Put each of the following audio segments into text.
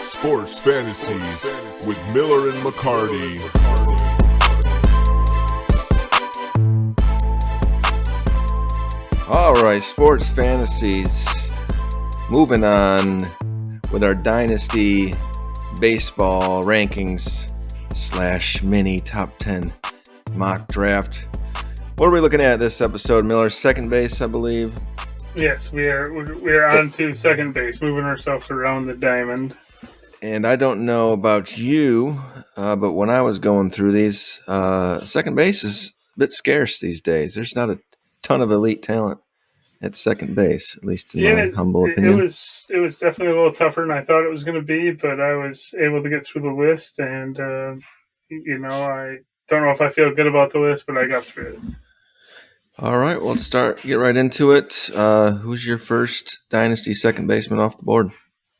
Sports Fantasies with Miller and McCarty. All right, Sports Fantasies. Moving on with our Dynasty baseball rankings / mini top 10 mock draft. What are we looking at this episode, Miller? Second base, I believe. Yes, we are on to second base, moving ourselves around the diamond. And I don't know about you, but when I was going through these, second base is a bit scarce these days. There's not a ton of elite talent at second base, at least in my humble opinion. It was definitely a little tougher than I thought it was going to be, but I was able to get through the list, and I don't know if I feel good about the list, but I got through it. All right, well, let's get right into it. Who's your first Dynasty second baseman off the board?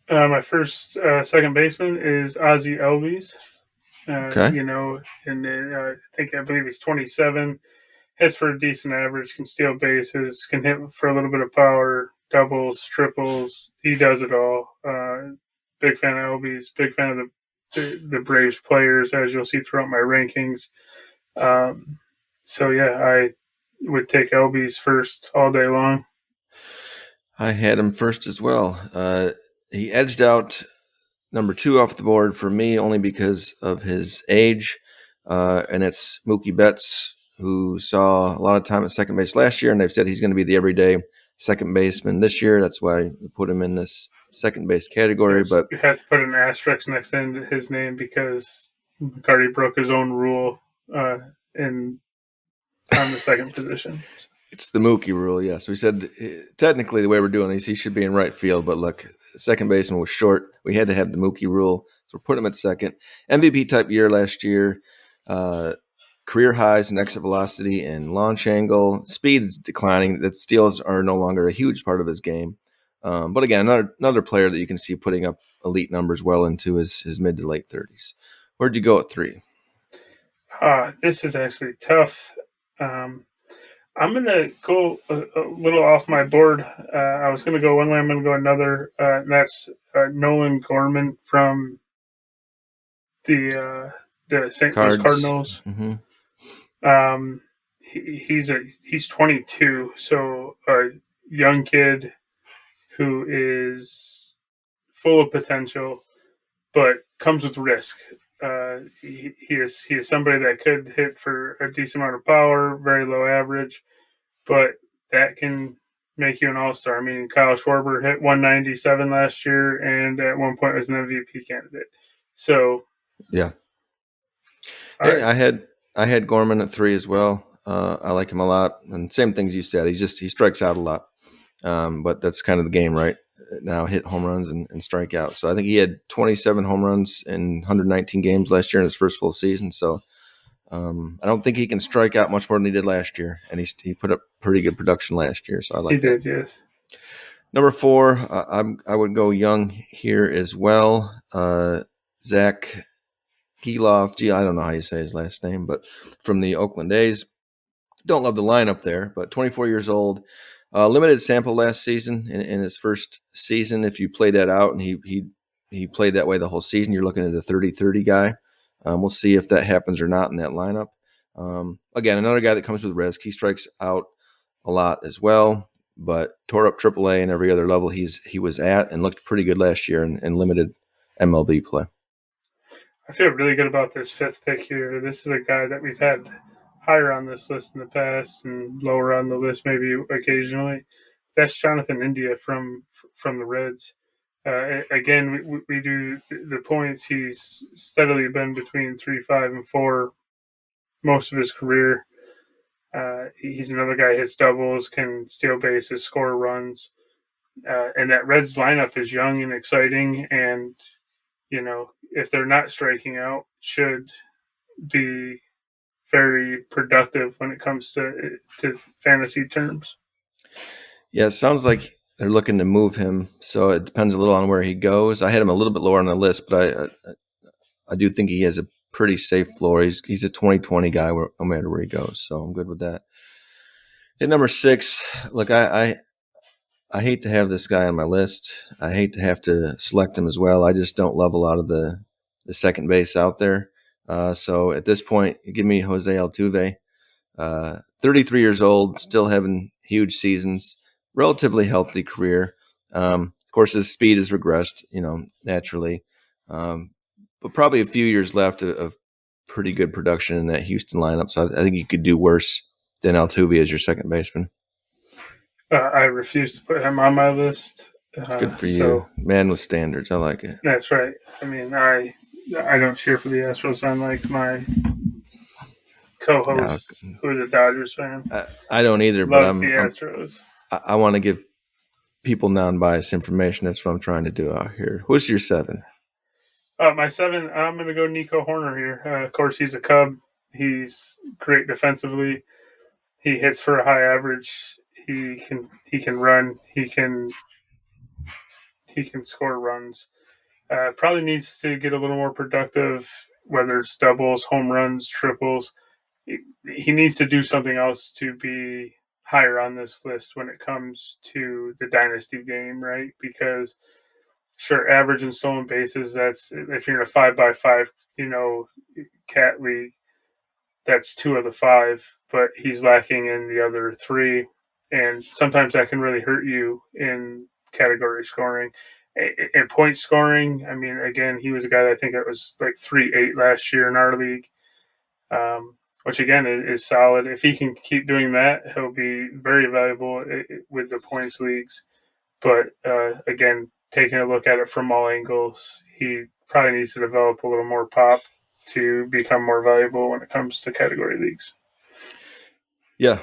My first second baseman is Ozzie Albies. Okay. I believe he's 27. Hits for a decent average, can steal bases, can hit for a little bit of power, doubles, triples. He does it all. Big fan of Albies. Big fan of the Braves players, as you'll see throughout my rankings. I would take Albies first all day long. I had him first as well. He edged out number 2 off the board for me only because of his age, and it's Mookie Betts, who saw a lot of time at second base last year, and they've said he's going to be the everyday second baseman this year. That's why we put him in this second base category. Yes, but you have to put an asterisk next to his name because McCarty broke his own rule on the second position. It's the Mookie rule, yes. We said technically the way we're doing this, he should be in right field, but look, second baseman was short. We had to have the Mookie rule, so we're putting him at second. MVP type year last year. Career highs in exit velocity and launch angle. Speed is declining. That steals are no longer a huge part of his game. But again, another player that you can see putting up elite numbers well into his mid to late 30s. Where'd you go at 3? This is actually tough. I'm going to go a little off my board. I was going to go one way. I'm going to go another. And that's Nolan Gorman from the St. Louis Cardinals. Mm-hmm. He's 22, so a young kid who is full of potential, but comes with risk. He is somebody that could hit for a decent amount of power, very low average, but that can make you an all-star. I mean, Kyle Schwarber hit 197 last year, and at one point was an MVP candidate. So, yeah. Hey, right. I had Gorman at 3 as well. I like him a lot, and same things you said. He strikes out a lot, but that's kind of the game, right? Now hit home runs and strike out. So I think he had 27 home runs in 119 games last year in his first full season. So I don't think he can strike out much more than he did last year, and he put up pretty good production last year. So I like he did, yes. Number 4, I would go young here as well. Zach Gelof, I don't know how you say his last name, but from the Oakland A's. Don't love the lineup there, but 24 years old. Limited sample last season in his first season. If you play that out and he played that way the whole season, you're looking at a 30-30 guy. We'll see if that happens or not in that lineup. Again, another guy that comes with risk. He strikes out a lot as well, but tore up AAA and every other level he was at and looked pretty good last year in limited MLB play. I feel really good about this 5th pick here. This is a guy that we've had higher on this list in the past and lower on the list maybe occasionally. That's Jonathan India from the Reds. Again, we do the points. He's steadily been between 3, 5, and 4 most of his career. He's another guy who hits doubles, can steal bases, score runs. And that Reds lineup is young and exciting, and if they're not striking out, should be very productive when it comes to fantasy terms. Yeah, it sounds like they're looking to move him, so it depends a little on where he goes. I had him a little bit lower on the list, but I do think he has a pretty safe floor. He's a 2020 guy no matter where he goes, so I'm good with that. At number 6, look, I I hate to have this guy on my list. I hate to have to select him as well. I just don't love a lot of the second base out there. So at this point, give me Jose Altuve. 33 years old, still having huge seasons, relatively healthy career. Of course, his speed has regressed, naturally. But probably a few years left of pretty good production in that Houston lineup. So I think you could do worse than Altuve as your second baseman. I refuse to put him on my list. Good for you. Man with standards. I like it. That's right. I mean, I don't cheer for the Astros, unlike my co-host, who is a Dodgers fan. I don't either, Loves the Astros. I want to give people non-biased information. That's what I'm trying to do out here. Who's your 7? My 7, I'm going to go Nico Horner here. Of course, he's a Cub. He's great defensively. He hits for a high average. He can run. He can score runs. Probably needs to get a little more productive, whether it's doubles, home runs, triples. He needs to do something else to be higher on this list when it comes to the Dynasty game, right? Because sure, average and stolen bases, that's if you're in a 5x5, cat league, that's 2 of the 5, but he's lacking in the other 3. And sometimes that can really hurt you in category scoring. In point scoring, I mean, again, he was a guy that I think that was like 3.8 last year in our league, which again is solid. If he can keep doing that, he'll be very valuable with the points leagues. But again, taking a look at it from all angles, he probably needs to develop a little more pop to become more valuable when it comes to category leagues. Yeah,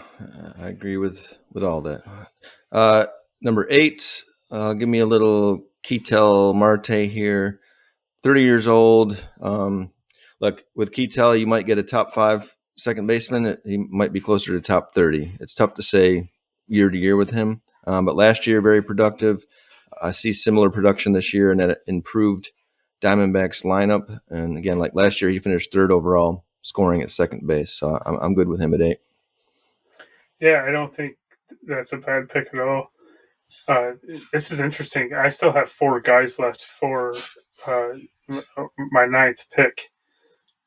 I agree with all that. Number 8, give me a little Ketel Marte here. 30 years old. Look, with Ketel, you might get a top 5 second baseman. He might be closer to top 30. It's tough to say year to year with him. But last year, very productive. I see similar production this year in that improved Diamondbacks lineup. And again, like last year, he finished 3rd overall, scoring at second base. So I'm good with him at 8. Yeah, I don't think that's a bad pick at all. This is interesting. I still have 4 guys left for my 9th pick.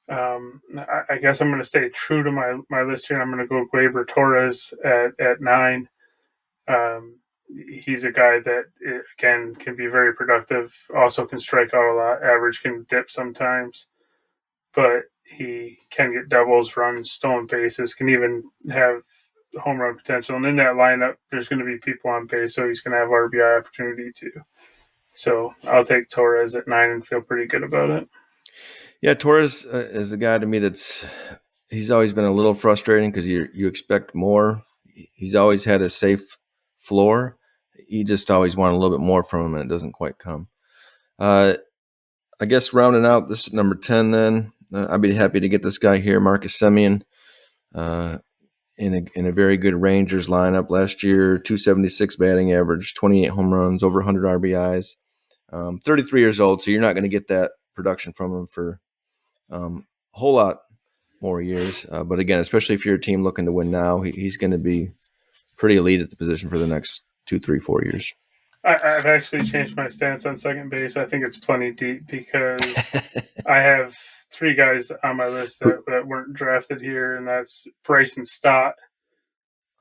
I guess I'm going to stay true to my list here. I'm going to go Gleyber Torres at 9. He's a guy that, again, can be very productive, also can strike out a lot. Average can dip sometimes, but he can get doubles, runs, stolen bases, can even have home run potential. And in that lineup, there's going to be people on base, so he's going to have RBI opportunity too. So I'll take Torres at 9 and feel pretty good about it. Yeah, Torres is a guy to me he's always been a little frustrating because you expect more. He's always had a safe floor. You just always want a little bit more from him, and it doesn't quite come. I guess rounding out, this is number 10 then. I'd be happy to get this guy here, Marcus Semien, in a very good Rangers lineup. Last year, 276 batting average, 28 home runs, over 100 RBIs. 33 years old, so you're not going to get that production from him for a whole lot more years. But again, especially if you're a team looking to win now, he's going to be pretty elite at the position for the next 2, 3, 4 years. I've actually changed my stance on second base. I think it's plenty deep because I have 3 guys on my list that weren't drafted here, and that's Bryson Stott.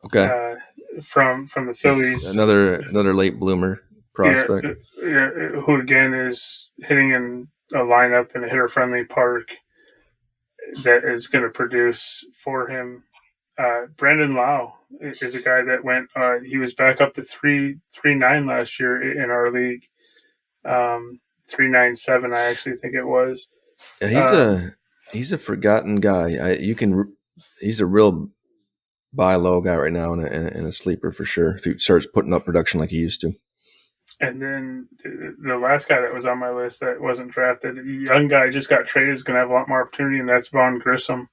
Okay. From the Phillies. Another late bloomer prospect. Yeah, who again is hitting in a lineup in a hitter-friendly park that is going to produce for him. Brandon Lau is a guy that went. He was back up to 3.9 last year in our league. 3.97, I actually think it was. He's a forgotten guy. He's a real buy low guy right now and a sleeper for sure if he starts putting up production like he used to. And then the last guy that was on my list that wasn't drafted, a young guy just got traded, is going to have a lot more opportunity, and that's Vaughn Grissom,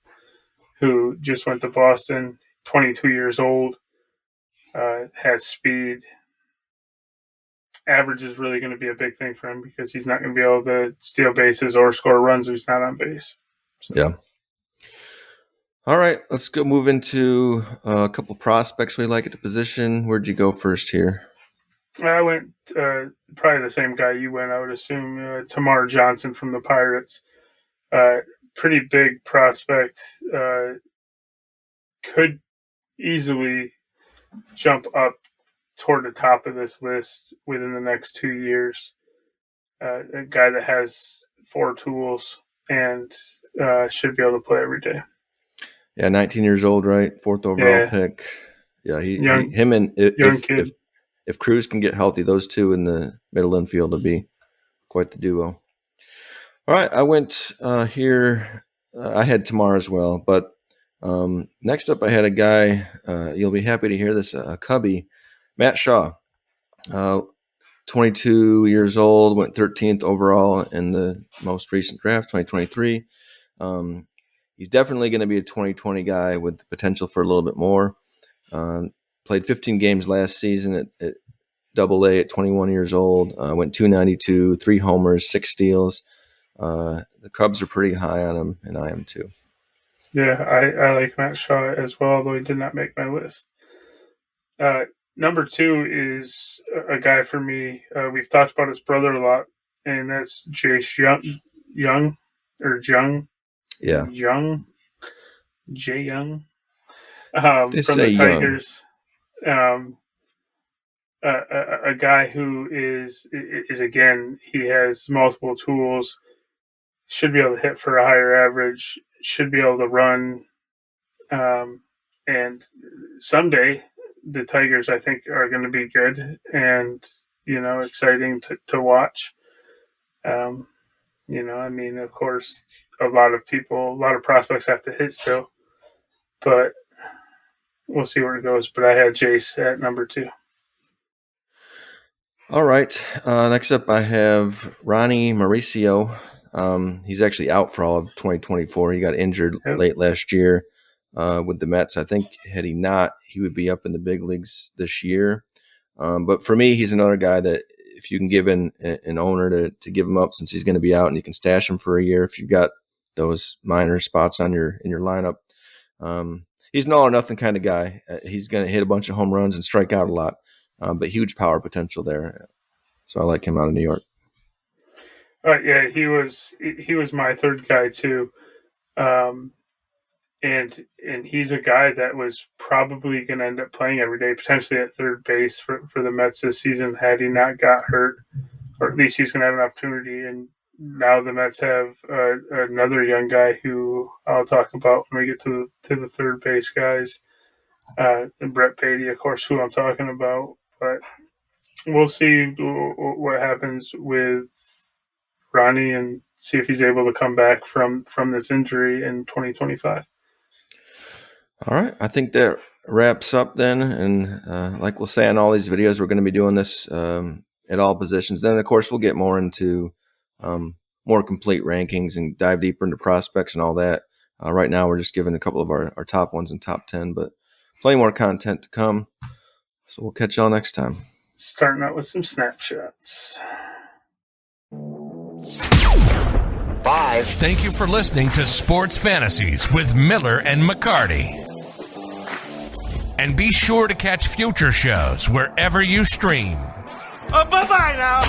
who just went to Boston, 22 years old, has speed. Average is really going to be a big thing for him because he's not going to be able to steal bases or score runs if he's not on base. So. Yeah. All right, let's move into a couple prospects we like at the position. Where'd you go first here? I went probably the same guy you went, I would assume. Tamar Johnson from the Pirates. Pretty big prospect. Could easily jump up toward the top of this list within the next 2 years. A guy that has 4 tools and should be able to play every day. Yeah, 19 years old, right? 4th overall pick. Yeah, him and if Cruz can get healthy, those two in the middle infield will be quite the duo. All right, I went here. I had Tamar as well, but next up I had a guy. You'll be happy to hear this. A Cubby, Matt Shaw, 22 years old, went 13th overall in the most recent draft, 2023. He's definitely going to be a 2020 guy with the potential for a little bit more. Played 15 games last season at Double-A at 21 years old. Went 292, 3 homers, 6 steals. The Cubs are pretty high on him, and I am too. Yeah, I like Matt Shaw as well, although he did not make my list. Number 2 is a guy for me. We've talked about his brother a lot, and that's Jace Young. Yeah. Jay Young. From the Tigers. A guy who is again, he has multiple tools, should be able to hit for a higher average, should be able to run, and someday the Tigers, I think, are going to be good and, exciting to watch. I mean, of course, a lot of prospects have to hit still, but we'll see where it goes. But I had Jace at number 2. All right. Next up, I have Ronnie Mauricio. He's actually out for all of 2024. He got injured late last year with the Mets. I think had he not, he would be up in the big leagues this year. But for me, he's another guy that if you can give an owner to give him up since he's going to be out and you can stash him for a year if you've got those minor spots in your lineup. He's an all or nothing kind of guy. He's going to hit a bunch of home runs and strike out a lot, but huge power potential there. So I like him out of New York. Yeah, he was my third guy too, and he's a guy that was probably going to end up playing every day, potentially at third base for the Mets this season had he not got hurt, or at least he's going to have an opportunity. And now the Mets have another young guy who I'll talk about when we get to the third base guys, and Brett Beatty, of course, who I'm talking about. But we'll see what happens with Ronnie and see if he's able to come back from this injury in 2025. All right. I think that wraps up then. And like we'll say on all these videos, we're going to be doing this at all positions. Then, of course, we'll get more into more complete rankings and dive deeper into prospects and all that. Right now, we're just giving a couple of our top ones and top 10, but plenty more content to come. So we'll catch y'all next time. Starting out with some snapshots. 5. Thank you for listening to Sports Fantasies with Miller and McCarty. And be sure to catch future shows wherever you stream. Bye-bye now.